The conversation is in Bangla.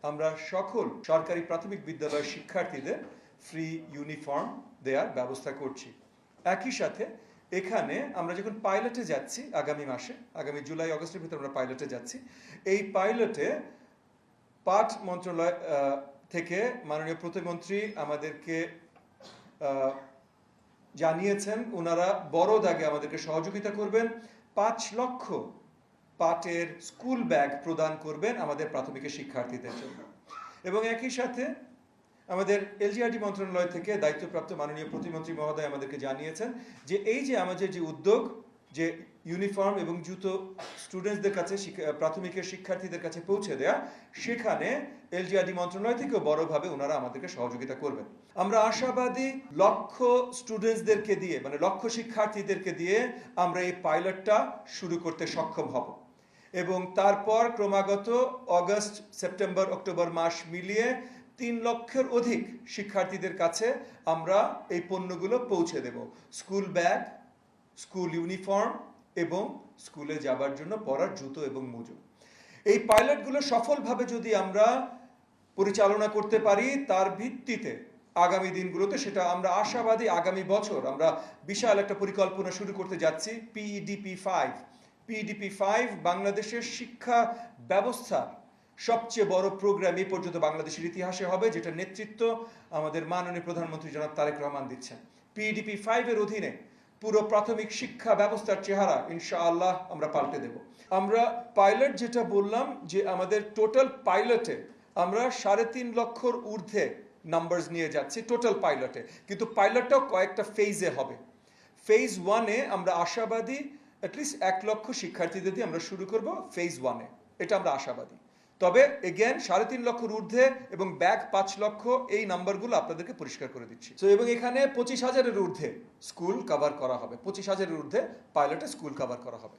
আমরা সকল সরকারি প্রাথমিক বিদ্যালয়ের শিক্ষার্থীদের ফ্রি ইউনিফর্ম দেওয়ার ব্যবস্থা করছি। একই সাথে এখানে আমরা যখন পাইলটে যাচ্ছি আগামী মাসে, আগামী জুলাই আগস্টের ভিতরে আমরা পাইলটে যাচ্ছি, এই পাইলটে পাট মন্ত্রণালয় থেকে মাননীয় প্রতিমন্ত্রী আমাদেরকে জানিয়েছেন ওনারা বড় দাগে আমাদেরকে সহযোগিতা করবেন। 5 লক্ষ পাটের স্কুল ব্যাগ প্রদান করবেন আমাদের প্রাথমিকের শিক্ষার্থীদের জন্য। এবং একই সাথে আমাদের এলজিআরডি মন্ত্রণালয় থেকে দায়িত্বপ্রাপ্ত মাননীয় প্রতিমন্ত্রী মহোদয় আমাদেরকে জানিয়েছেন যে এই যে আমাদের যে উদ্যোগ, যে ইউনিফর্ম এবং জুতো স্টুডেন্টসদের কাছে, প্রাথমিকের শিক্ষার্থীদের কাছে পৌঁছে দেয়া, সেখানে এলজিআরডি মন্ত্রণালয় থেকেও বড়ভাবে ওনারা আমাদেরকে সহযোগিতা করবেন। আমরা আশাবাদী লক্ষ স্টুডেন্টসদেরকে দিয়ে, মানে লক্ষ শিক্ষার্থীদেরকে দিয়ে আমরা এই পাইলটটা শুরু করতে সক্ষম হব এবং তারপর ক্রমাগত অগস্ট, সেপ্টেম্বর, অক্টোবর মাস মিলিয়ে 3 লক্ষের অধিক শিক্ষার্থীদের কাছে আমরা এই পণ্যগুলো পৌঁছে দেব। স্কুল ব্যাগ, স্কুল ইউনিফর্ম এবং স্কুলে যাবার জন্য পরার জুতো এবং মোজো। এই পাইলটগুলো সফলভাবে যদি আমরা পরিচালনা করতে পারি, তার ভিত্তিতে আগামী দিনগুলোতে, সেটা আমরা আশাবাদী, আগামী বছর আমরা বিশাল একটা পরিকল্পনা শুরু করতে যাচ্ছি। PEDP 5 বাংলাদেশের শিক্ষা ব্যবস্থার সবচেয়ে বড় প্রোগ্রাম এই পর্যন্ত বাংলাদেশের ইতিহাসে হবে, যেটা নেতৃত্ব আমাদের মাননীয় প্রধানমন্ত্রী জনাব তারেক রহমান দিচ্ছেন। PEDP 5 এর অধীনে পুরো প্রাথমিক শিক্ষা ব্যবস্থার চেহারা ইনশাআল্লাহ আমরা পাল্টে দেব। আমরা পাইলট যেটা বললাম, যে আমাদের টোটাল পাইলটে আমরা 3.5 লক্ষর ঊর্ধ্বে নাম্বারস নিয়ে যাচ্ছি টোটাল পাইলটে, কিন্তু পাইলটটাও কয়েকটা ফেজে হবে। ফেজ 1-এ আমরা আশাবাদী অ্যাটলিস্ট 1 লক্ষ শিক্ষার্থীদের দিয়ে আমরা শুরু করব ফেজ 1-এ, এটা আমরা আশাবাদী। তবে এগেন 3.5 লক্ষর ঊর্ধ্বে এবং ব্যাগ 5 লক্ষ, এই নাম্বারগুলো আপনাদেরকে পরিষ্কার করে দিচ্ছি। তো এবং এখানে 25,000-এর ঊর্ধ্বে স্কুল কভার করা হবে, 25,000-এর ঊর্ধ্বে পাইলটে স্কুল কভার করা হবে।